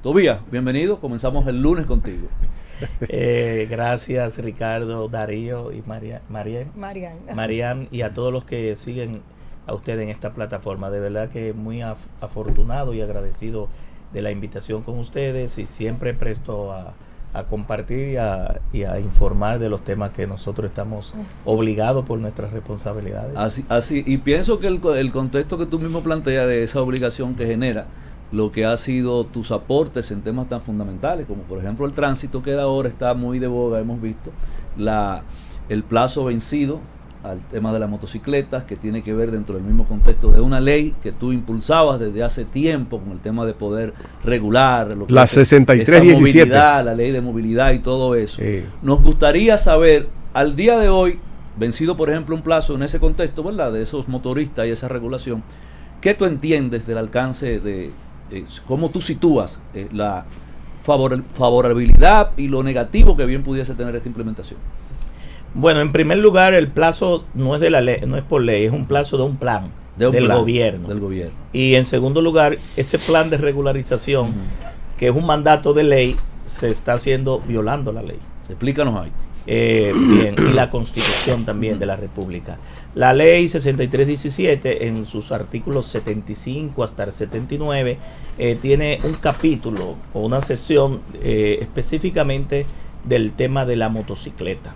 Tobías, bienvenido, comenzamos el lunes contigo. Gracias Ricardo, Darío y Marian y a todos los que siguen a usted en esta plataforma. De verdad que muy afortunado y agradecido de la invitación con ustedes y siempre presto a compartir y a informar de los temas que nosotros estamos obligados por nuestras responsabilidades. Así, y pienso que el contexto que tú mismo planteas de esa obligación que genera lo que ha sido tus aportes en temas tan fundamentales como por ejemplo el tránsito, que ahora está muy de boga, hemos visto el plazo vencido al tema de las motocicletas, que tiene que ver dentro del mismo contexto de una ley que tú impulsabas desde hace tiempo con el tema de poder regular lo que la 6317, la ley de movilidad y todo eso. Nos gustaría saber, al día de hoy, vencido por ejemplo un plazo en ese contexto, ¿verdad?, de esos motoristas y esa regulación, ¿qué tú entiendes del alcance de cómo tú sitúas la favorabilidad y lo negativo que bien pudiese tener esta implementación? Bueno, en primer lugar, el plazo no es de la ley, no es por ley, es un plazo de un plan del gobierno. Y en segundo lugar, ese plan de regularización, que es un mandato de ley, se está haciendo violando la ley. Explícanos ahí. Bien, y la Constitución también de la República. La ley 6317 en sus artículos 75 hasta el 79 tiene un capítulo o una sección específicamente del tema de la motocicleta.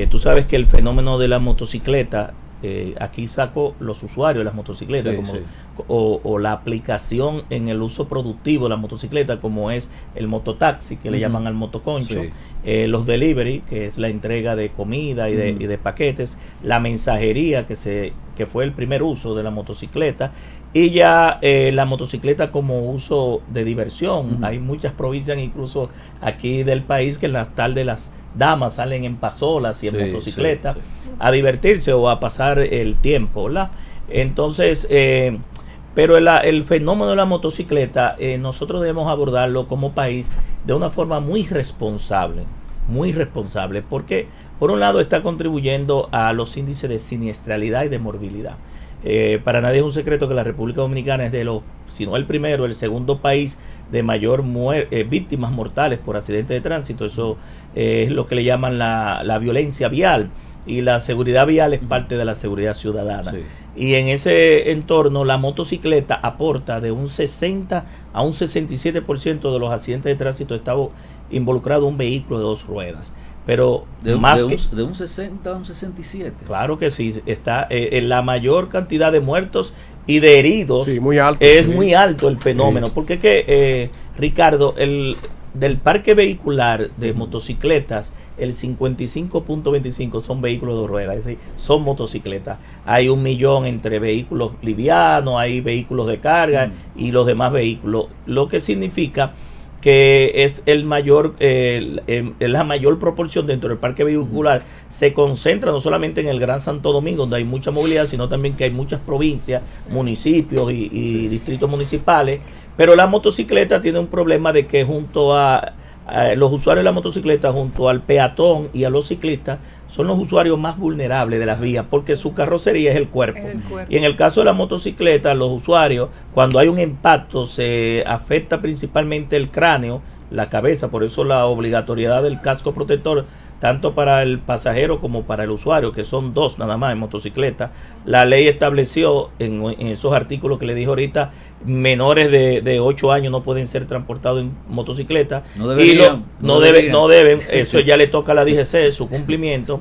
Tú sabes que el fenómeno de la motocicleta, aquí saco los usuarios de las motocicletas, o la aplicación en el uso productivo de la motocicleta, como es el mototaxi, que le llaman al motoconcho, los delivery, que es la entrega de comida y de paquetes, la mensajería, que fue el primer uso de la motocicleta, y ya la motocicleta como uso de diversión. Hay muchas provincias, incluso aquí del país, que en las tardes las damas salen en pasolas y en motocicleta a divertirse o a pasar el tiempo, ¿verdad? Entonces, pero el fenómeno de la motocicleta, nosotros debemos abordarlo como país de una forma muy responsable, porque por un lado está contribuyendo a los índices de siniestralidad y de morbilidad. Para nadie es un secreto que la República Dominicana es si no el primero, el segundo país de mayor víctimas mortales por accidentes de tránsito. Eso es lo que le llaman la violencia vial, y la seguridad vial es parte de la seguridad ciudadana. Y en ese entorno la motocicleta aporta de un 60 a un 67% de los accidentes de tránsito. Está involucrado un vehículo de dos ruedas. Pero de un 60 a un 67. Claro que sí, está en la mayor cantidad de muertos y de heridos. Muy alto, muy alto el fenómeno, porque que Ricardo, del parque vehicular de motocicletas, el 55.25 son vehículos de ruedas, es decir, son motocicletas. Hay 1 millón entre vehículos livianos, hay vehículos de carga y los demás vehículos, lo que significa que es la mayor proporción dentro del parque vehicular. Se concentra no solamente en el Gran Santo Domingo, donde hay mucha movilidad, sino también que hay muchas provincias, municipios y distritos municipales. Pero la motocicleta tiene un problema de que junto a los usuarios de la motocicleta, junto al peatón y a los ciclistas, son los usuarios más vulnerables de las vías, porque su carrocería es el cuerpo. Y en el caso de la motocicleta, los usuarios, cuando hay un impacto, se afecta principalmente el cráneo, la cabeza. Por eso la obligatoriedad del casco protector, tanto para el pasajero como para el usuario, que son 2 nada más en motocicleta. La ley estableció en esos artículos que le dije ahorita, menores de 8 años no pueden ser transportados en motocicleta. No deben. Eso ya le toca a la DGC, su cumplimiento.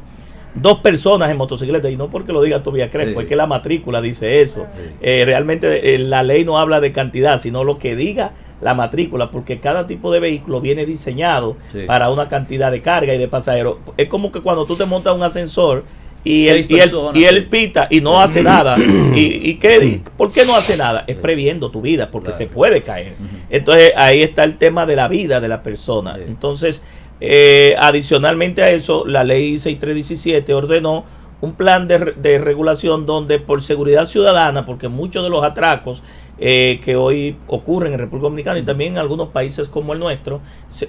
2 personas en motocicleta, y no porque lo diga Tobías Crespo, es que la matrícula dice eso. Realmente la ley no habla de cantidad, sino lo que diga la matrícula, porque cada tipo de vehículo viene diseñado para una cantidad de carga y de pasajeros. Es como que cuando tú te montas un ascensor y él pita y no hace nada. ¿Por qué no hace nada? Es previendo tu vida, porque se puede caer. Entonces ahí está el tema de la vida de la persona. Entonces, adicionalmente a eso, la ley 6317 ordenó un plan de regulación donde, por seguridad ciudadana, porque muchos de los atracos que hoy ocurren en República Dominicana y también en algunos países como el nuestro,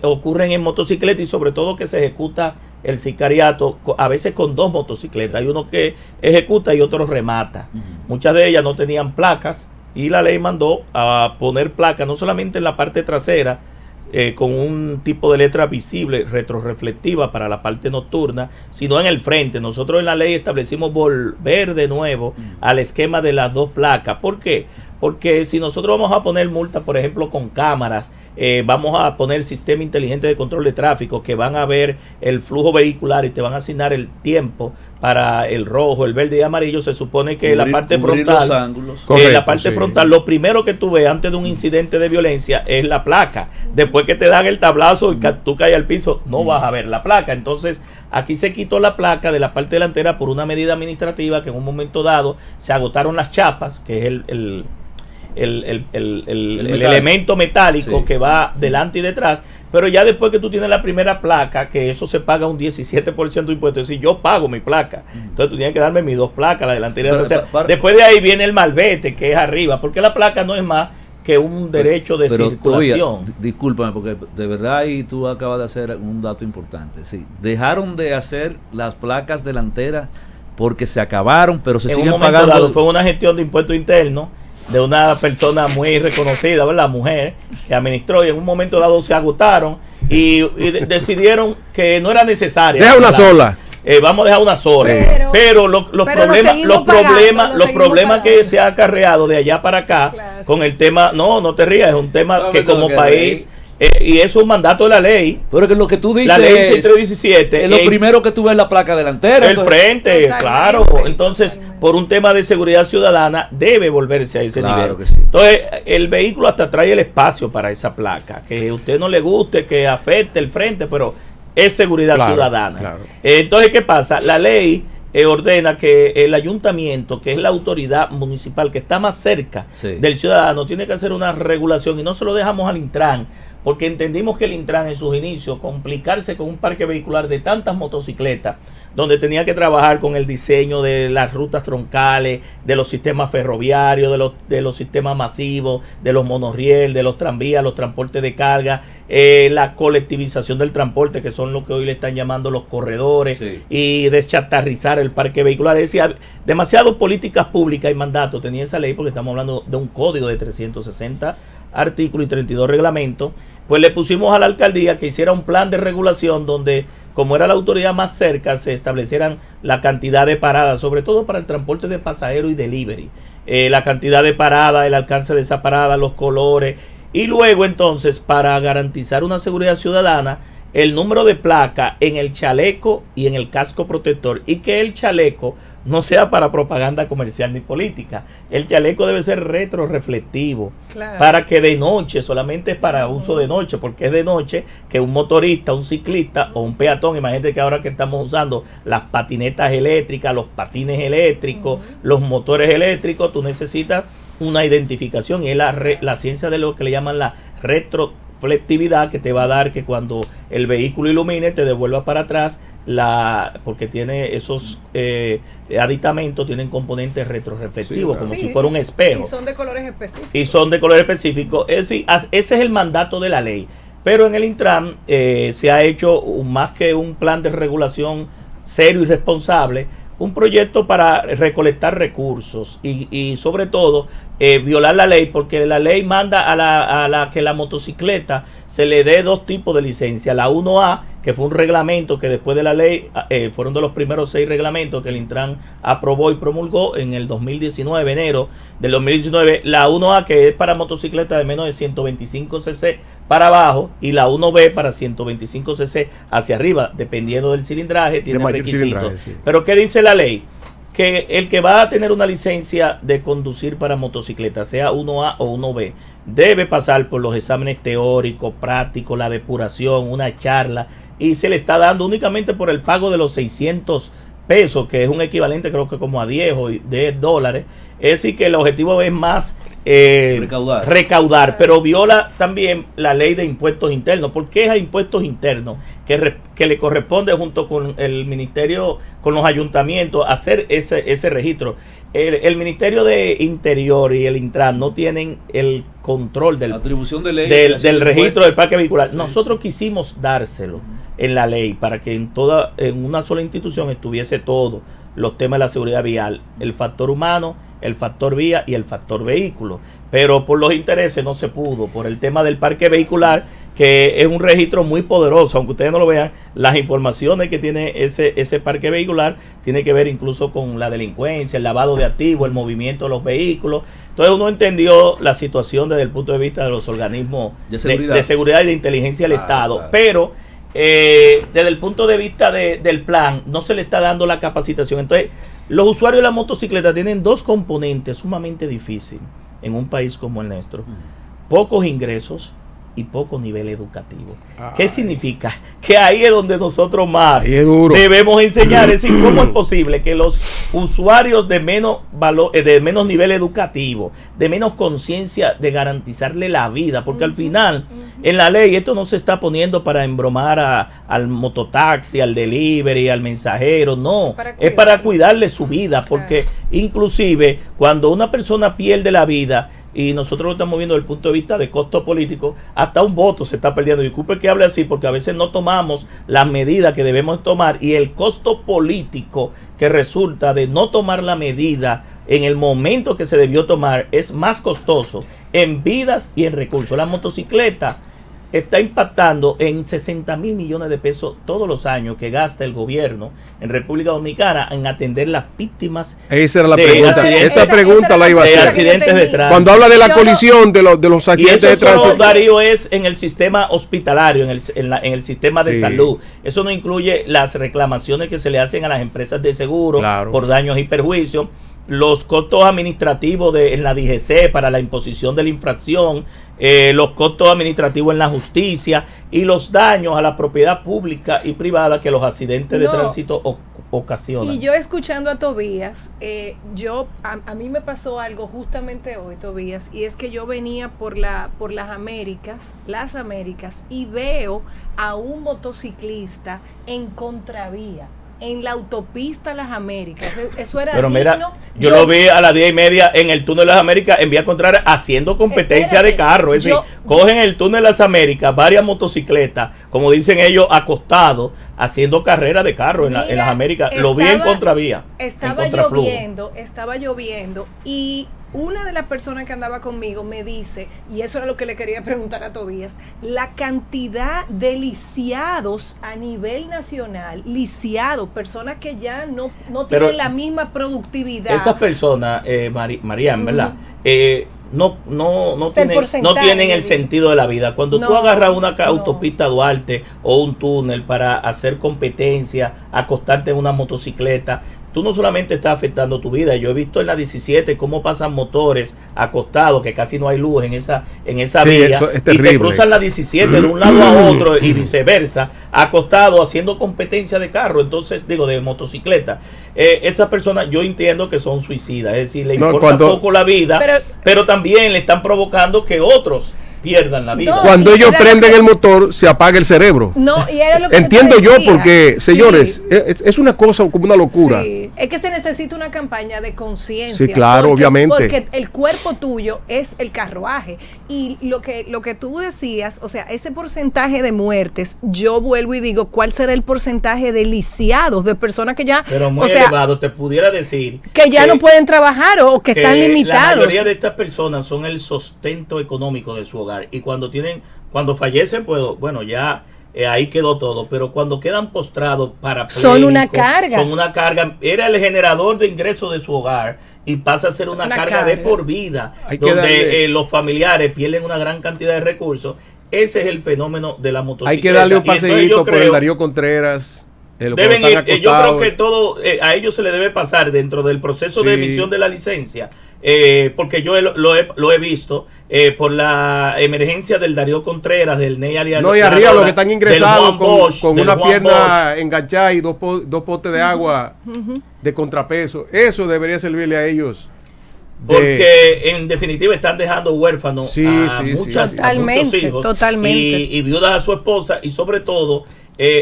ocurren en motocicleta, y sobre todo que se ejecuta el sicariato a veces con 2 motocicletas. Hay uno que ejecuta y otro remata. Muchas de ellas no tenían placas, y la ley mandó a poner placas no solamente en la parte trasera con un tipo de letra visible, retroreflectiva para la parte nocturna, sino en el frente. Nosotros en la ley establecimos volver de nuevo al esquema de las dos placas. ¿Por qué? Porque si nosotros vamos a poner multa, por ejemplo, con cámaras, vamos a poner sistema inteligente de control de tráfico que van a ver el flujo vehicular y te van a asignar el tiempo para el rojo, el verde y amarillo, se supone que la parte frontal, la parte frontal, lo primero que tú ves antes de un incidente de violencia es la placa. Después que te dan el tablazo y tú caes al piso, no vas a ver la placa. Entonces, aquí se quitó la placa de la parte delantera por una medida administrativa que en un momento dado se agotaron las chapas, que es el elemento metálico que va delante y detrás, pero ya después que tú tienes la primera placa, que eso se paga un 17% de impuestos, es decir, yo pago mi placa, entonces tú tienes que darme mis dos placas, la delantera y la trasera. Después de ahí viene el malvete, que es arriba, porque la placa no es más que un derecho de circulación. Discúlpame, porque de verdad ahí tú acabas de hacer un dato importante. Sí, dejaron de hacer las placas delanteras porque se acabaron, pero se siguen pagando. Dado, fue una gestión de impuestos internos de una persona muy reconocida, ¿verdad? Mujer, que administró, y en un momento dado se agotaron y decidieron que no era necesaria. Deja una sola. Vamos a dejar una sola. Pero los problemas que se ha acarreado de allá para acá, con el tema, no te rías, es un tema que como país... y eso es un mandato de la ley. Pero que lo que tú dices, la ley 117 es lo primero que tú ves la placa delantera. El frente, claro. Entonces, por un tema de seguridad ciudadana, debe volverse a ese nivel. Que sí. Entonces, el vehículo hasta trae el espacio para esa placa. Que a usted no le guste, que afecte el frente, pero es seguridad ciudadana. Claro. Entonces, ¿qué pasa? La ley ordena que el ayuntamiento, que es la autoridad municipal que está más cerca del ciudadano, tiene que hacer una regulación, y no se lo dejamos al Intran, porque entendimos que el Intran en sus inicios, complicarse con un parque vehicular de tantas motocicletas, donde tenía que trabajar con el diseño de las rutas troncales, de los sistemas ferroviarios, de los sistemas masivos, de los monorriel, de los tranvías, los transportes de carga, la colectivización del transporte, que son lo que hoy le están llamando los corredores, y deschatarrizar el parque vehicular. Es decir, demasiadas políticas públicas y mandatos tenía esa ley, porque estamos hablando de un código de 360 artículos y 32 reglamentos. Pues le pusimos a la alcaldía que hiciera un plan de regulación donde, como era la autoridad más cerca, se establecieran la cantidad de paradas, sobre todo para el transporte de pasajeros y delivery, la cantidad de paradas, el alcance de esa parada, los colores, y luego entonces, para garantizar una seguridad ciudadana, el número de placa en el chaleco y en el casco protector, y que el chaleco no sea para propaganda comercial ni política. El chaleco debe ser retroreflectivo, para que de noche, solamente es para uso de noche, porque es de noche que un motorista, un ciclista o un peatón, imagínate que ahora que estamos usando las patinetas eléctricas, los patines eléctricos, los motores eléctricos, tú necesitas una identificación, y es la ciencia de lo que le llaman la retroflectividad, que te va a dar que cuando el vehículo ilumine te devuelva para atrás, porque tiene esos aditamentos, tienen componentes retroreflectivos, como si fuera un espejo. Y son de colores específicos. Es decir, ese es el mandato de la ley. Pero en el Intran se ha hecho más que un plan de regulación serio y responsable, un proyecto para recolectar recursos y sobre todo violar la ley, porque la ley manda a la que la motocicleta se le dé dos tipos de licencia. La 1A, que fue un reglamento que después de la ley fueron de los primeros 6 reglamentos que el Intran aprobó y promulgó en el 2019, enero del 2019. La 1A, que es para motocicletas de menos de 125 cc para abajo, y la 1B para 125 cc hacia arriba, dependiendo del cilindraje, tiene requisitos. Pero ¿qué dice la ley? Que el que va a tener una licencia de conducir para motocicleta, sea 1A o 1B, debe pasar por los exámenes teóricos, prácticos, la depuración, una charla, y se le está dando únicamente por el pago de los 600 pesos, que es un equivalente creo que como a 10 o $10. Es decir, que el objetivo es más recaudar, pero viola también la ley de impuestos internos, porque es a impuestos internos que le corresponde, junto con el ministerio, con los ayuntamientos, hacer ese registro. El Ministerio de Interior y el Intran no tienen el control del registro del parque vehicular. Nosotros quisimos dárselo en la ley para que en una sola institución estuviese todo, los temas de la seguridad vial, el factor humano, el factor vía y el factor vehículo. Pero por los intereses no se pudo, por el tema del parque vehicular, que es un registro muy poderoso, aunque ustedes no lo vean, las informaciones que tiene ese parque vehicular tiene que ver incluso con la delincuencia, el lavado de activos, el movimiento de los vehículos. Entonces uno entendió la situación desde el punto de vista de los organismos de seguridad y de inteligencia del Estado, claro. Pero desde el punto de vista del plan no se le está dando la capacitación. Entonces los usuarios de la motocicleta tienen dos componentes sumamente difíciles en un país como el nuestro: pocos ingresos y poco nivel educativo. ¿Qué significa? Que ahí es donde nosotros más debemos enseñar. Es decir, ¿cómo es posible que los usuarios de menos valor, de menos nivel educativo, de menos conciencia de garantizarle la vida? Porque al final, en la ley, esto no se está poniendo para embromar al mototaxi, al delivery, al mensajero, no. Es para cuidarle su vida, porque inclusive cuando una persona pierde la vida, y nosotros lo estamos viendo desde el punto de vista de costo político, hasta un voto se está perdiendo. Disculpe que hable así, porque a veces no tomamos las medidas que debemos tomar, y el costo político que resulta de no tomar la medida en el momento que se debió tomar es más costoso en vidas y en recursos. La motocicleta está impactando en 60 mil millones de pesos todos los años que gasta el gobierno en República Dominicana en atender las víctimas. Esa era la pregunta. Esa pregunta la iba a hacer. De accidentes de tránsito. Cuando habla de la colisión de los accidentes de tránsito. Y eso, Darío, es en el sistema hospitalario, en el sistema de salud. Eso no incluye las reclamaciones que se le hacen a las empresas de seguro por daños y perjuicios, los costos administrativos en la DGC para la imposición de la infracción, los costos administrativos en la justicia y los daños a la propiedad pública y privada que los accidentes de tránsito ocasionan. Y yo escuchando a Tobías, a mí me pasó algo justamente hoy, Tobías, y es que yo venía por las Américas, y veo a un motociclista en contravía en la autopista Las Américas. Eso era pero digno. Mira, yo lo vi a las 10:30 en el túnel Las Américas en Vía Contraria haciendo competencia de carro. Es decir, cogen el túnel Las Américas varias motocicletas, como dicen ellos, acostados, haciendo carrera de carro en Las Américas. Lo vi en contravía. Estaba lloviendo y una de las personas que andaba conmigo me dice, y eso era lo que le quería preguntar a Tobías, la cantidad de lisiados a nivel nacional, personas que ya no tienen la misma productividad. Esas personas, Marian, ¿verdad? No tienen el sentido de la vida. Cuando tú agarras una autopista Duarte o un túnel para hacer competencia, acostarte en una motocicleta, tú no solamente estás afectando tu vida. Yo he visto en la 17 cómo pasan motores acostados, que casi no hay luz en esa vía, y te cruzan la 17 de un lado a otro y viceversa, acostados haciendo competencia de carro, entonces digo de motocicleta. Estas personas yo entiendo que son suicidas, es decir, le importa poco la vida, pero también le están provocando que otros pierdan la vida. Cuando ellos prenden el motor, se apaga el cerebro. Y era lo que entiendo yo, porque, señores, es una cosa como una locura. Sí, es que se necesita una campaña de conciencia. Sí, claro, obviamente. Porque el cuerpo tuyo es el carruaje. Y lo que tú decías, o sea, ese porcentaje de muertes, yo vuelvo y digo, ¿cuál será el porcentaje de lisiados, de personas que ya... Pero muy elevado, te pudiera decir... Que ya no pueden trabajar o que están limitados. La mayoría de estas personas son el sustento económico de su hogar. Y cuando fallecen, pues bueno, ya ahí quedó todo. Pero cuando quedan postrados son una carga. Era el generador de ingresos de su hogar y pasa a ser una carga de por vida, donde los familiares pierden una gran cantidad de recursos. Ese es el fenómeno de la motocicleta. Hay que darle un paseíto por el Darío Contreras. Yo creo que todo a ellos se le debe pasar dentro del proceso de emisión de la licencia, porque yo lo he visto por la emergencia del Darío Contreras, del Ney Aliano. No, y arriba los que están ingresados con una pierna enganchada y dos potes de agua de contrapeso. Eso debería servirle a ellos. Porque en definitiva están dejando huérfanos a muchos hijos totalmente. Y viudas a su esposa, y sobre todo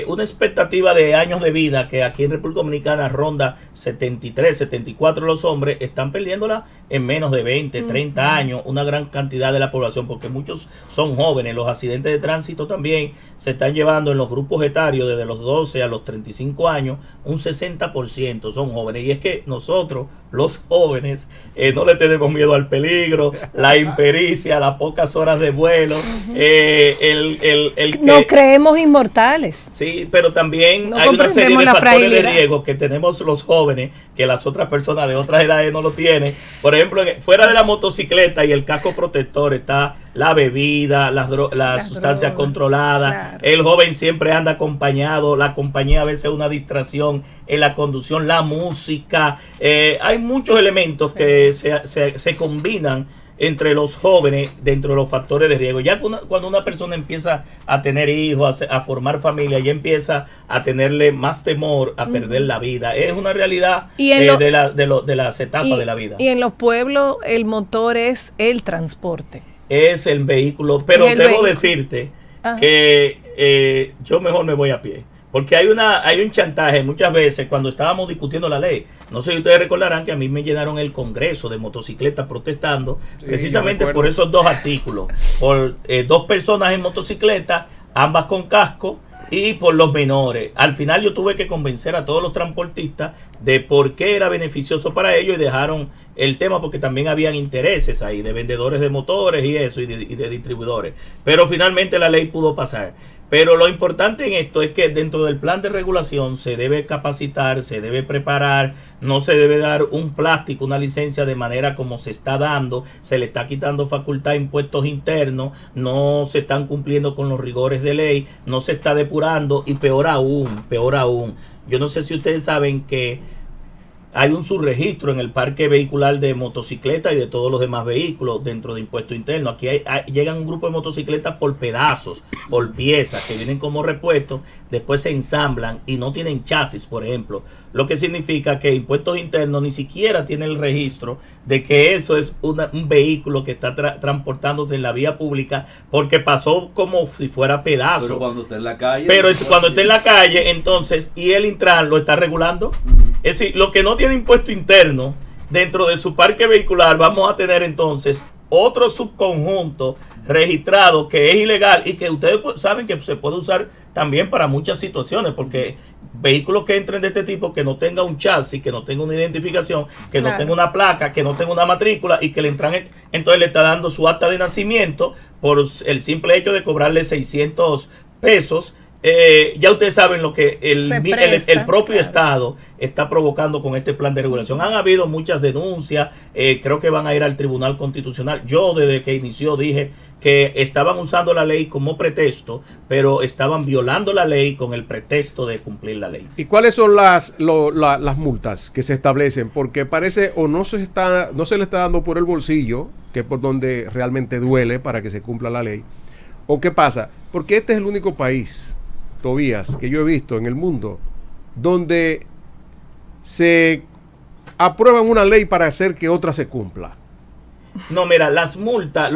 una expectativa de años de vida que aquí en República Dominicana ronda 73, 74 los hombres, están perdiéndola en menos de 20, 30 años, una gran cantidad de la población, porque muchos son jóvenes. Los accidentes de tránsito también se están llevando en los grupos etarios desde los 12 a los 35 años, un 60% son jóvenes, y es que nosotros los jóvenes no le tenemos miedo al peligro, la impericia, las pocas horas de vuelo, nos creemos inmortales. Sí, pero también no hay una serie de factores fragilidad de riesgo que tenemos los jóvenes que las otras personas de otras edades no lo tienen. Por ejemplo, fuera de la motocicleta y el casco protector está la bebida, las sustancias controladas. Claro. El joven siempre anda acompañado, la compañía a veces es una distracción en la conducción, la música. Hay muchos elementos que se combinan entre los jóvenes dentro de los factores de riesgo. Ya cuando una persona empieza a tener hijos, a formar familia, ya empieza a tenerle más temor a perder la vida. Es una realidad de las etapas de la vida. Y en los pueblos el motor es el transporte. Es el vehículo, pero debo decirte que yo mejor me voy a pie. Porque hay un chantaje muchas veces cuando estábamos discutiendo la ley. No sé si ustedes recordarán que a mí me llenaron el Congreso de motocicletas protestando precisamente por esos dos artículos. Por 2 personas en motocicleta, ambas con casco, y por los menores. Al final yo tuve que convencer a todos los transportistas de por qué era beneficioso para ellos y dejaron el tema porque también habían intereses ahí de vendedores de motores y eso y de distribuidores. Pero finalmente la ley pudo pasar. Pero lo importante en esto es que dentro del plan de regulación se debe capacitar, se debe preparar, no se debe dar un plástico, una licencia de manera como se está dando, se le está quitando facultad a impuestos internos, no se están cumpliendo con los rigores de ley, no se está depurando y peor aún, yo no sé si ustedes saben que hay un subregistro en el parque vehicular de motocicletas y de todos los demás vehículos dentro de impuesto interno. Aquí llegan un grupo de motocicletas por pedazos, por piezas que vienen como repuestos, después se ensamblan y no tienen chasis, por ejemplo. Lo que significa que impuestos internos ni siquiera tiene el registro de que eso es un vehículo que está transportándose en la vía pública porque pasó como si fuera pedazo. Pero cuando está en la calle. Pero cuando está en la calle, entonces, y el Intran lo está regulando. Es decir, lo que no tiene impuesto interno dentro de su parque vehicular, vamos a tener entonces otro subconjunto registrado que es ilegal y que ustedes saben que se puede usar también para muchas situaciones, porque vehículos que entren de este tipo que no tenga un chasis, que no tenga una identificación, que no tenga una placa, que no tenga una matrícula y que le entran, entonces le está dando su acta de nacimiento por el simple hecho de cobrarle 600 pesos. Ya ustedes saben lo que el propio Estado está provocando con este plan de regulación. Han habido muchas denuncias, creo que van a ir al Tribunal Constitucional. Yo desde que inició dije que estaban usando la ley como pretexto, pero estaban violando la ley con el pretexto de cumplir la ley. ¿Y cuáles son las multas que se establecen? Porque parece o no se le está dando por el bolsillo, que es por donde realmente duele para que se cumpla la ley. ¿O qué pasa? Porque este es el único país, Tobías, que yo he visto en el mundo donde se aprueban una ley para hacer que otra se cumpla. No, mira, las multas,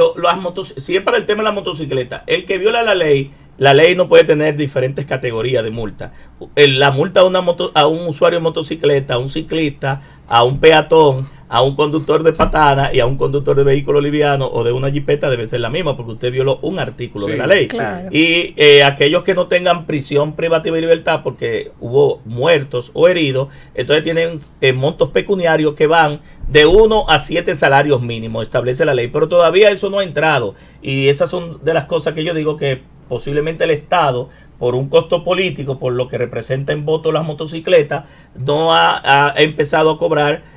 si es para el tema de la motocicleta, el que viola la ley no puede tener diferentes categorías de multa. La multa a un usuario de motocicleta, a un ciclista, a un peatón, a un conductor de patana y a un conductor de vehículo liviano o de una jipeta debe ser la misma porque usted violó un artículo de la ley. Claro. Y aquellos que no tengan prisión privativa de libertad porque hubo muertos o heridos, entonces tienen montos pecuniarios que van de 1 a 7 salarios mínimos, establece la ley, pero todavía eso no ha entrado y esas son de las cosas que yo digo que posiblemente el Estado, por un costo político, por lo que representa en voto las motocicletas, no ha empezado a cobrar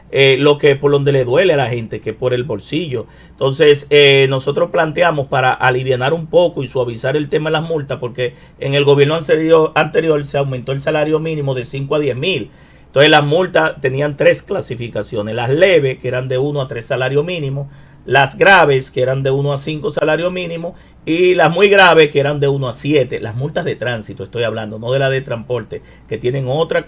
por donde le duele a la gente, que por el bolsillo. Entonces, nosotros planteamos para alivianar un poco y suavizar el tema de las multas, porque en el gobierno anterior se aumentó el salario mínimo de 5 a 10 mil. Entonces, las multas tenían 3 clasificaciones: las leves, que eran de 1 a 3 salarios mínimos, las graves, que eran de 1 a 5 salarios mínimos, y las muy graves, que eran de 1 a 7. Las multas de tránsito, estoy hablando, no de la de transporte, que tienen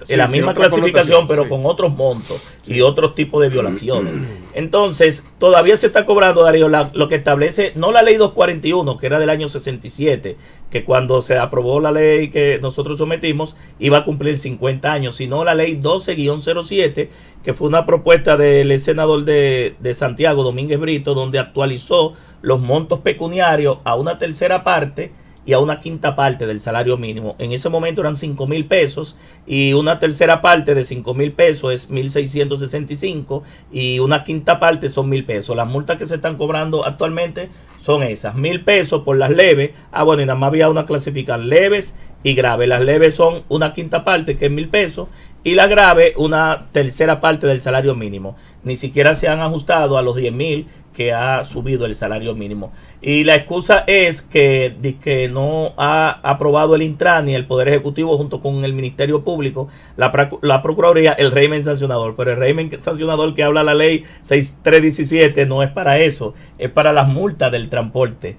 la misma clasificación, pero con otros montos y otros tipos de violaciones. Entonces, todavía se está cobrando, Darío, lo que establece, no la ley 241, que era del año 67, que cuando se aprobó la ley que nosotros sometimos, iba a cumplir 50 años, sino la ley 12-07, que fue una propuesta del senador de Santiago, Domínguez Brito, donde actualizó los montos pecuniarios a una tercera parte y a una quinta parte del salario mínimo. En ese momento eran 5,000 pesos y una tercera parte de 5,000 pesos es 1,665 y una quinta parte son 1,000 pesos. Las multas que se están cobrando actualmente son esas, 1,000 pesos por las leves. Bueno, y nada más había una clasificar leves y graves. Las leves son una quinta parte, que es 1,000 pesos, y la grave una tercera parte del salario mínimo. Ni siquiera se han ajustado a los 10,000 que ha subido el salario mínimo. Y la excusa es que no ha aprobado el Intran y el Poder Ejecutivo junto con el Ministerio Público, la Procuraduría, el régimen sancionador. Pero el régimen sancionador que habla la ley 6317 no es para eso, es para las multas del transporte.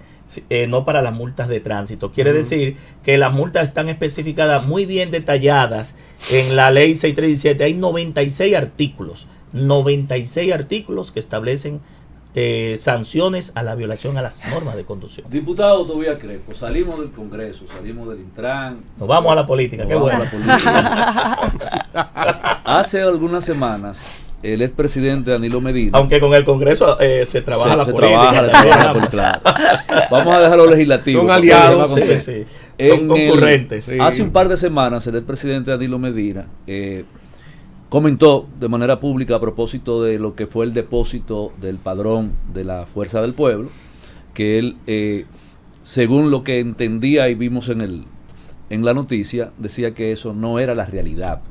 No para las multas de tránsito. Quiere decir que las multas están especificadas muy bien detalladas en la ley 6317. Hay 96 artículos que establecen sanciones a la violación a las normas de conducción. Diputado Tobías Crespo, salimos del Congreso, salimos del Intran. Nos vamos a la política, qué bueno. Hace algunas semanas el expresidente Danilo Medina. Aunque con el Congreso se trabaja la política. Claro. Vamos a dejar los legislativos. Son aliados. Son concurrentes. Hace un par de semanas el expresidente Danilo Medina comentó de manera pública a propósito de lo que fue el depósito del padrón de la Fuerza del Pueblo, que él, según lo que entendía y vimos en la noticia, decía que eso no era la realidad.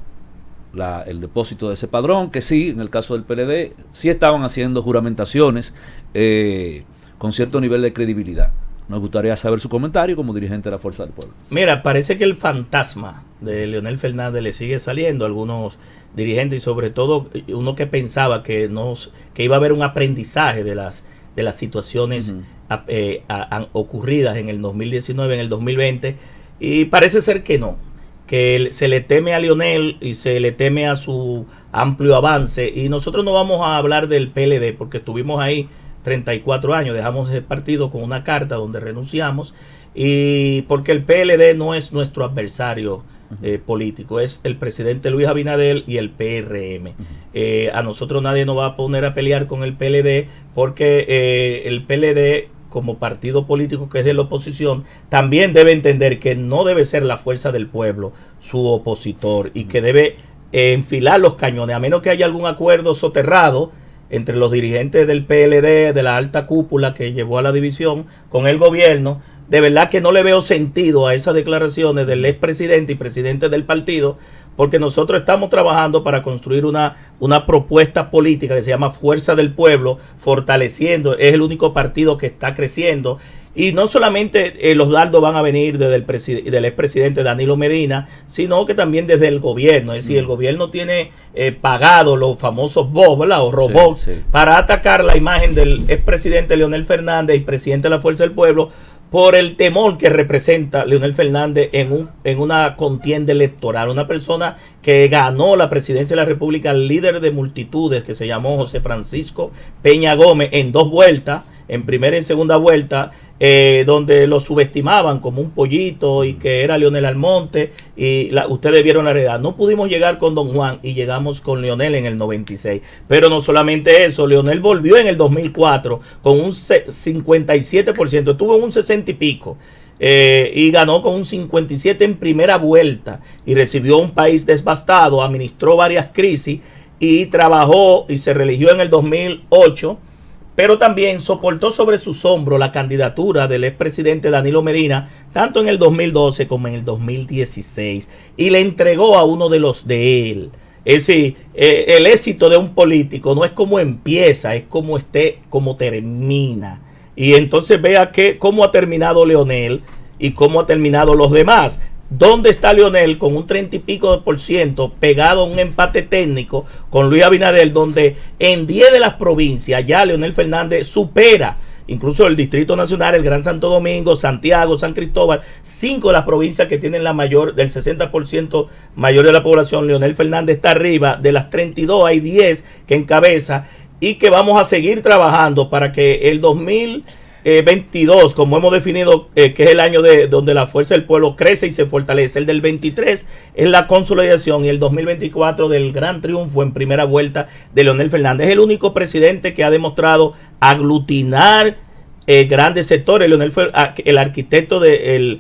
El depósito de ese padrón, que sí, en el caso del PLD, sí estaban haciendo juramentaciones con cierto nivel de credibilidad. Nos gustaría saber su comentario como dirigente de la Fuerza del Pueblo. Mira, parece que el fantasma de Leonel Fernández le sigue saliendo a algunos dirigentes y sobre todo uno que pensaba que iba a haber un aprendizaje de las situaciones ocurridas en el 2019, en el 2020, y parece ser que no, que se le teme a Leonel y se le teme a su amplio avance, y nosotros no vamos a hablar del PLD porque estuvimos ahí 34 años, dejamos el partido con una carta donde renunciamos, y porque el PLD no es nuestro adversario político, es el presidente Luis Abinader y el PRM. A nosotros nadie nos va a poner a pelear con el PLD porque el PLD, como partido político que es de la oposición, también debe entender que no debe ser la Fuerza del Pueblo su opositor y que debe enfilar los cañones, a menos que haya algún acuerdo soterrado entre los dirigentes del PLD, de la alta cúpula que llevó a la división con el gobierno. De verdad que no le veo sentido a esas declaraciones del expresidente y presidente del partido, porque nosotros estamos trabajando para construir una propuesta política que se llama Fuerza del Pueblo, fortaleciendo, es el único partido que está creciendo. Y no solamente los dardos van a venir desde del expresidente Danilo Medina, sino que también desde el gobierno. Es decir, el gobierno tiene pagado los famosos bots, ¿verdad? O robots, para atacar la imagen del expresidente Leonel Fernández y presidente de la Fuerza del Pueblo, por el temor que representa Leonel Fernández en una contienda electoral. Una persona que ganó la presidencia de la República, líder de multitudes, que se llamó José Francisco Peña Gómez, en 2 vueltas, en primera y en segunda vuelta, donde lo subestimaban como un pollito y que era Leonel Almonte, y ustedes vieron la realidad. No pudimos llegar con Don Juan y llegamos con Leonel en el 96. Pero no solamente eso, Leonel volvió en el 2004 con un 57%, estuvo en un 60 y pico. Y ganó con un 57 en primera vuelta y recibió un país devastado, administró varias crisis y trabajó y se reeligió en el 2008, pero también soportó sobre sus hombros la candidatura del expresidente Danilo Medina, tanto en el 2012 como en el 2016, y le entregó a uno de los de él. Es decir, el éxito de un político no es como empieza, es como termina. Y entonces vea cómo ha terminado Leonel y cómo ha terminado los demás. ¿Dónde está Leonel con un 30 y pico % pegado a un empate técnico con Luis Abinader, donde en 10 de las provincias ya Leonel Fernández supera incluso el Distrito Nacional, el Gran Santo Domingo, Santiago, San Cristóbal, 5 de las provincias que tienen la mayor, del 60% mayor de la población? Leonel Fernández está arriba, de las 32 hay 10 que encabeza, y que vamos a seguir trabajando para que el 2022, como hemos definido, que es el año donde la Fuerza del Pueblo crece y se fortalece. El del 23 es la consolidación y el 2024 del gran triunfo en primera vuelta de Leonel Fernández. Es el único presidente que ha demostrado aglutinar grandes sectores. Leonel fue el arquitecto de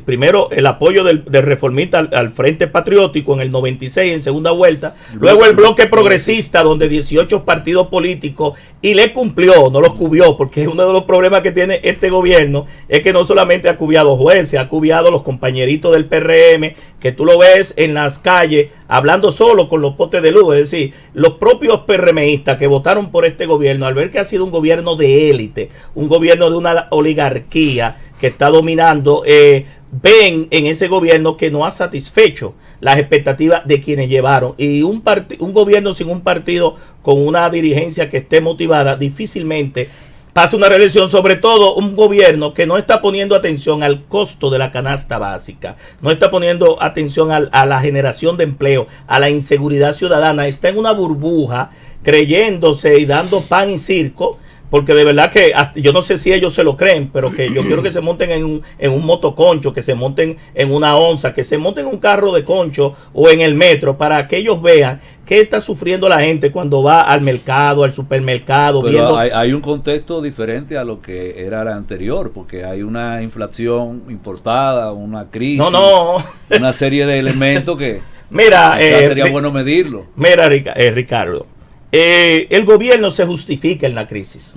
primero el apoyo del reformista al Frente Patriótico en el 96 en segunda vuelta, luego el bloque progresista donde 18 partidos políticos, y le cumplió, no los cubrió, porque uno de los problemas que tiene este gobierno es que no solamente ha cubriado jueces, ha cubriado los compañeritos del PRM, que tú lo ves en las calles hablando solo con los potes de luz. Es decir, los propios PRMistas que votaron por este gobierno, al ver que ha sido un gobierno de élite, un gobierno de una oligarquía que está dominando, ven en ese gobierno que no ha satisfecho las expectativas de quienes llevaron. Y un gobierno sin un partido con una dirigencia que esté motivada difícilmente pasa una reelección, sobre todo un gobierno que no está poniendo atención al costo de la canasta básica, no está poniendo atención a la generación de empleo, a la inseguridad ciudadana, está en una burbuja creyéndose y dando pan y circo. Porque de verdad que yo no sé si ellos se lo creen, pero que yo quiero que se monten en un motoconcho, que se monten en una onza, que se monten en un carro de concho o en el metro, para que ellos vean qué está sufriendo la gente cuando va al mercado, al supermercado. Pero viendo... hay un contexto diferente a lo que era el anterior, porque hay una inflación importada, una crisis, una serie de elementos que mira, sería bueno medirlo. Mira, Ricardo. El gobierno se justifica en la crisis.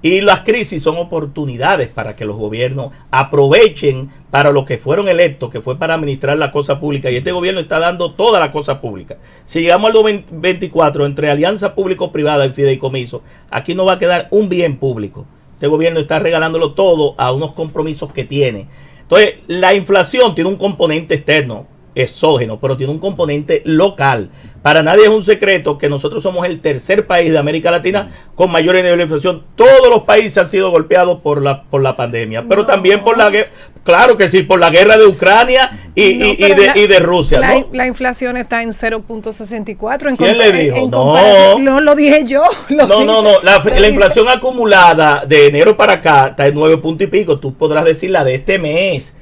Y las crisis son oportunidades para que los gobiernos aprovechen para lo que fueron electos, que fue para administrar la cosa pública. Y este gobierno está dando toda la cosa pública. Si llegamos al 2024 entre alianza público-privada y fideicomiso, aquí no va a quedar un bien público. Este gobierno está regalándolo todo a unos compromisos que tiene. Entonces, la inflación tiene un componente externo, exógeno, pero tiene un componente local. Para nadie es un secreto que nosotros somos el tercer país de América Latina con mayor nivel de inflación. Todos los países han sido golpeados por la pandemia, pero también por la guerra. Claro que sí, por la guerra de Ucrania y de Rusia. La inflación está en 0.64. ¿Quién le dijo? No, lo dije yo. No. La inflación acumulada de enero para acá está en 9 puntos y pico. Tú podrás decir la de este mes,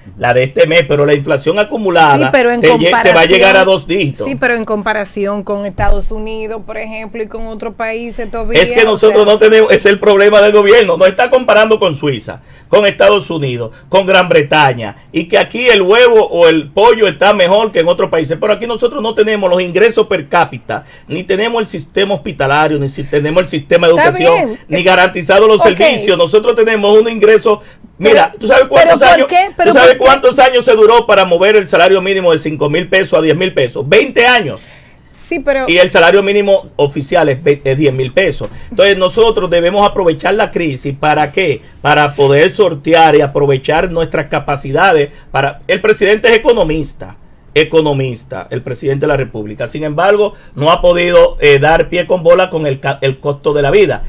pero la inflación acumulada te va a llegar a 2 dígitos. Sí, pero en comparación con Estados Unidos, por ejemplo, y con otros países todavía. Es que nosotros no tenemos, es el problema del gobierno. No está comparando con Suiza, con Estados Unidos, con Gran Bretaña, y que aquí el huevo o el pollo está mejor que en otros países. Pero aquí nosotros no tenemos los ingresos per cápita, ni tenemos el sistema hospitalario, ni tenemos el sistema de educación, ni garantizados los servicios. Nosotros tenemos un ingreso. Mira, ¿tú sabes cuántos años se duró para mover el salario mínimo de 5,000 pesos a 10,000 pesos? 20 años. Sí, pero... Y el salario mínimo oficial es 10,000 pesos. Entonces nosotros debemos aprovechar la crisis. ¿Para qué? Para poder sortear y aprovechar nuestras capacidades. El presidente es economista, el presidente de la República. Sin embargo, no ha podido dar pie con bola con el costo de la vida.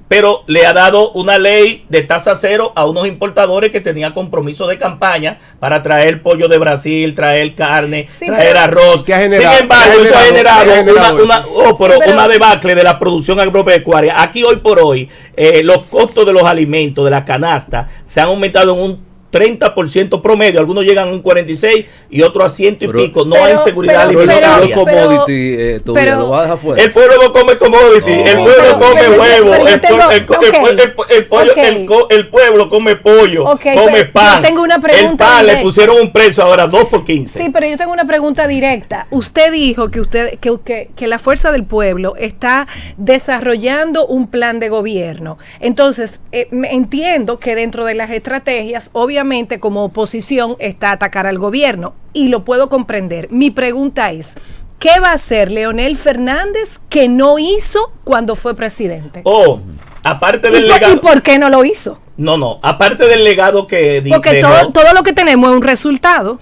Pero le ha dado una ley de tasa cero a unos importadores que tenían compromiso de campaña para traer pollo de Brasil, traer carne, traer arroz. Sin embargo, eso ha generado una debacle de la producción agropecuaria. Aquí hoy por hoy, los costos de los alimentos, de la canasta, se han aumentado en un 30% promedio, algunos llegan a un 46 y otros a 100 y pico. No hay seguridad alimentaria. Lo va a dejar fuera. El pueblo no come commodity, el pueblo come huevo, el pueblo come pollo, come pan. Yo tengo una pregunta el pan directa. Le pusieron un precio ahora 2 por 15. Sí, pero yo tengo una pregunta directa. Usted dijo que la Fuerza del Pueblo está desarrollando un plan de gobierno. Entonces, entiendo que dentro de las estrategias, obviamente como oposición está atacar al gobierno, y lo puedo comprender. Mi pregunta es, ¿qué va a hacer Leonel Fernández que no hizo cuando fue presidente? Aparte del legado. ¿Y por qué no lo hizo? No, aparte del legado que porque todo lo que tenemos es un resultado.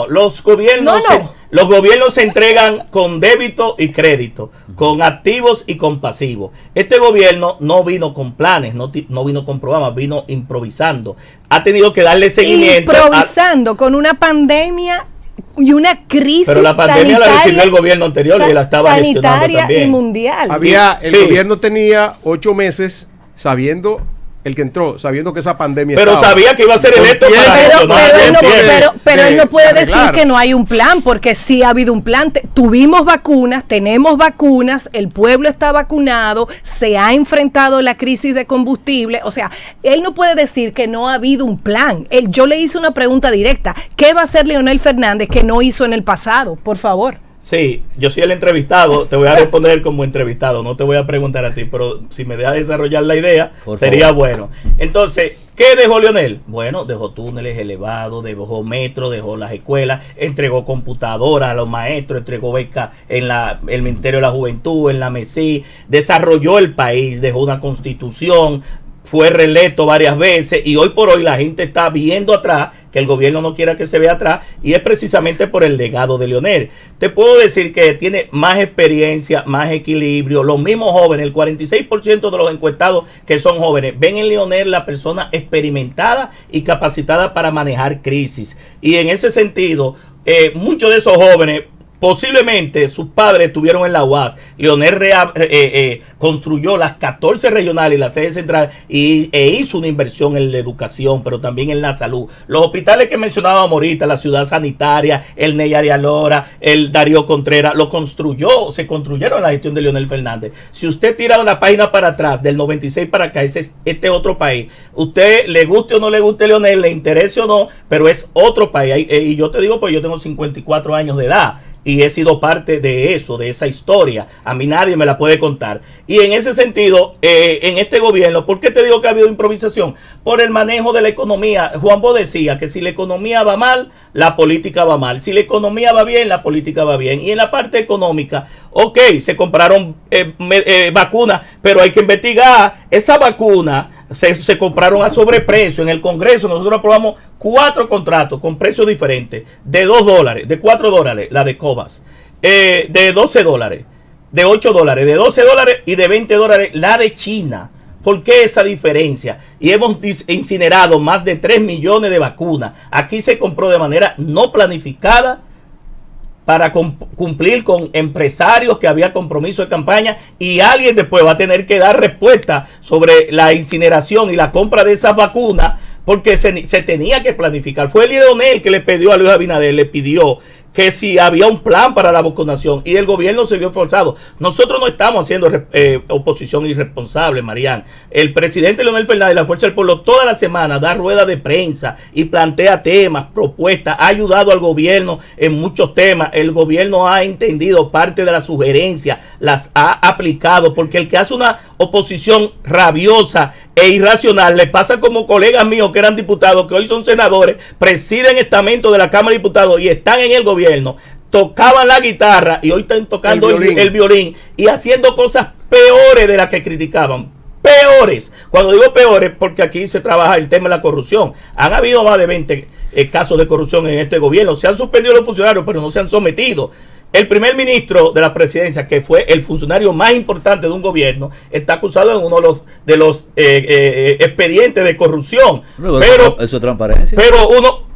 Los gobiernos los gobiernos se entregan con débito y crédito, con activos y con pasivos. Este gobierno no vino con planes, no vino con programas, vino improvisando. Ha tenido que darle seguimiento. Improvisando con una pandemia y una crisis. Pero la pandemia la recibió el gobierno anterior y la estaba gestionando también. Y mundial. El gobierno tenía 8 meses sabiendo el que entró sabiendo que esa pandemia pero estaba, sabía que iba a ser electo para pero él no puede decir que no hay un plan, porque sí ha habido un plan. Tuvimos vacunas, tenemos vacunas, el pueblo está vacunado, se ha enfrentado la crisis de combustible. O sea, él no puede decir que no ha habido un plan. Yo le hice una pregunta directa: ¿qué va a hacer Leonel Fernández que no hizo en el pasado? Por favor. Sí, yo soy el entrevistado, te voy a responder como entrevistado, no te voy a preguntar a ti, pero si me dejas desarrollar la idea, sería bueno. Entonces, ¿qué dejó Leonel? Bueno, dejó túneles elevados, dejó metro, dejó las escuelas, entregó computadoras a los maestros, entregó becas en el Ministerio de la Juventud, en la MESI, desarrolló el país, dejó una constitución, fue reelecto varias veces, y hoy por hoy la gente está viendo atrás, que el gobierno no quiera que se vea atrás, y es precisamente por el legado de Leonel. Te puedo decir que tiene más experiencia, más equilibrio. Los mismos jóvenes, el 46% de los encuestados que son jóvenes, ven en Leonel la persona experimentada y capacitada para manejar crisis. Y en ese sentido, muchos de esos jóvenes, posiblemente sus padres estuvieron en la UAS. Leonel construyó las 14 regionales y la sede central e hizo una inversión en la educación, pero también en la salud. Los hospitales que mencionábamos ahorita, la ciudad sanitaria, el Ney Arialora, el Darío Contreras, se construyeron en la gestión de Leonel Fernández. Si usted tira una página para atrás, del 96 para acá, este es otro país. Usted le guste o no le guste Leonel, le interese o no, pero es otro país. Y yo te digo, pues yo tengo 54 años de edad. Y he sido parte de eso, de esa historia. A mí nadie me la puede contar. Y en ese sentido, en este gobierno, ¿por qué te digo que ha habido improvisación? Por el manejo de la economía. Juan Bo decía que si la economía va mal, la política va mal. Si la economía va bien, la política va bien. Y en la parte económica, ok, se compraron vacunas, pero hay que investigar. Esa vacuna se compraron a sobreprecio. En el Congreso nosotros aprobamos 4 contratos con precios diferentes, de $2, de $4, la de Cobas, de $12, de $8, de $12 y de $20, la de China. ¿Por qué esa diferencia? Y hemos incinerado más de 3 millones de vacunas. Aquí se compró de manera no planificada para cumplir con empresarios que había compromiso de campaña, y alguien después va a tener que dar respuesta sobre la incineración y la compra de esas vacunas, porque se tenía que planificar. Fue Leonel que le pidió a Luis Abinader, le pidió que si había un plan para la vacunación, y el gobierno se vio forzado. Nosotros no estamos haciendo oposición irresponsable, Marian. El presidente Leonel Fernández, la Fuerza del Pueblo, toda la semana da rueda de prensa y plantea temas, propuestas, ha ayudado al gobierno en muchos temas. El gobierno ha entendido parte de las sugerencias, las ha aplicado, porque el que hace una oposición rabiosa e irracional le pasa como colegas míos que eran diputados, que hoy son senadores, presiden estamentos de la Cámara de Diputados y están en el gobierno, tocaban la guitarra y hoy están tocando el violín y haciendo cosas peores de las que criticaban. Peores. Cuando digo peores, porque aquí se trabaja el tema de la corrupción. Han habido más de 20 casos de corrupción en este gobierno. Se han suspendido los funcionarios, pero no se han sometido. El primer ministro de la presidencia, que fue el funcionario más importante de un gobierno, está acusado en uno de los expedientes de corrupción. Pero eso es transparencia. Pero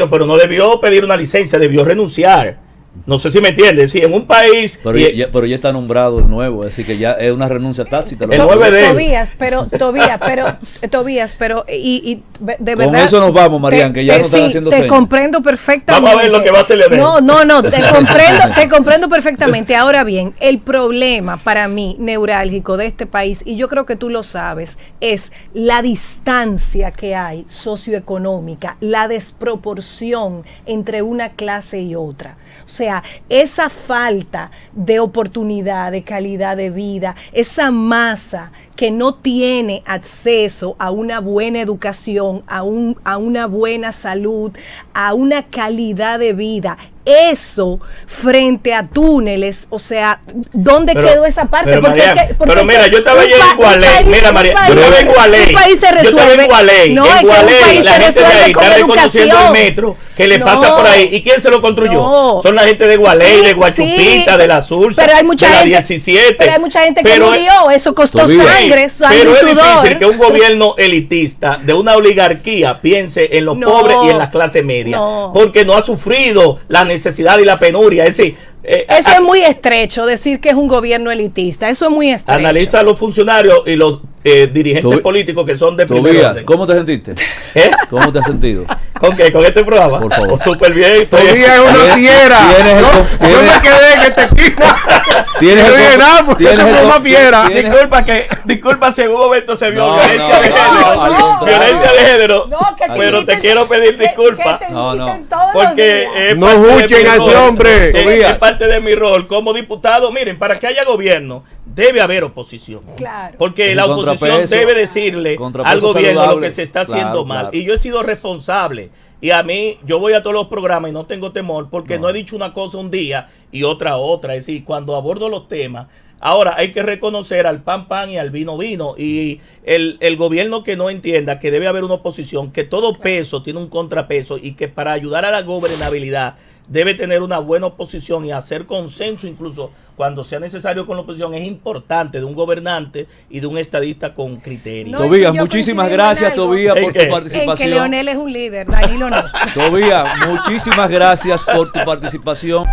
pero no debió pedir una licencia, debió renunciar. No sé si me entiendes. Sí, en un país. Pero ya está nombrado el nuevo, es decir, que ya es una renuncia tácita. Tobías, y de verdad. Con eso nos vamos, Marian, que ya no están haciendo señas. Te comprendo perfectamente. Vamos a ver lo que va a hacer Leonel. No, te comprendo perfectamente. Ahora bien, el problema para mí neurálgico de este país, y yo creo que tú lo sabes, es la distancia que hay socioeconómica, la desproporción entre una clase y otra. O sea, esa falta de oportunidad, de calidad de vida, esa masa que no tiene acceso a una buena educación, a una buena salud, a una calidad de vida, eso frente a túneles, o sea, ¿dónde quedó esa parte? Pero mira, yo estaba ayer en Gualey. Mira, María, yo estaba en Gualey. Un país se resuelve. No, es que un país se resuelve con educación. El metro que le pasa por ahí. ¿Y quién se lo construyó? Son la gente de Gualey, de Guachupita, de la Sursa, pero hay mucha de la gente, 17. Pero hay mucha gente que murió. Eso costó sangre, pero y es sudor. difícil que un gobierno elitista de una oligarquía piense en los pobres y en la clase media, porque no ha sufrido la necesidad y la penuria. Es decir, Eso es muy estrecho, decir que es un gobierno elitista. Eso es muy estrecho. Analiza a los funcionarios y los dirigentes políticos que son de primer orden. ¿Cómo te sentiste? ¿Cómo te has sentido? ¿Con qué? ¿Con este programa? Por favor. Súper bien. Todavía es una fiera. Yo me quedé en este tipo. Tienes no dije nada porque eso es una fiera. Disculpa si en un momento se vio No, violencia no, de no, género. no, al contrario. Violencia de género. No, que te Pero te inviten- quiero pedir disculpas. que te No, no. inviten todos los Porque días. es No parte de juzguen mi a ese rol. hombre. Es Tobías. parte de mi rol como diputado. Miren, para que haya gobierno debe haber oposición. Claro. Porque Es la un oposición contrapeso. debe decirle Contrapeso al gobierno lo saludable. que se está haciendo Claro, mal. claro. Y yo he sido responsable. Y a mí, yo voy a todos los programas y no tengo temor porque No. no he dicho una cosa un día y otra. Es decir, cuando abordo los temas, ahora hay que reconocer al pan y al vino. Y el gobierno que no entienda que debe haber una oposición, que todo peso tiene un contrapeso y que para ayudar a la gobernabilidad debe tener una buena oposición y hacer consenso incluso cuando sea necesario con la oposición, es importante de un gobernante y de un estadista con criterio. No, Tobías, y yo muchísimas coincido en gracias, algo. Tobías, ¿En por qué? tu En que En que participación. Leonel es un líder, Danilo no. Tobías, muchísimas gracias por tu participación.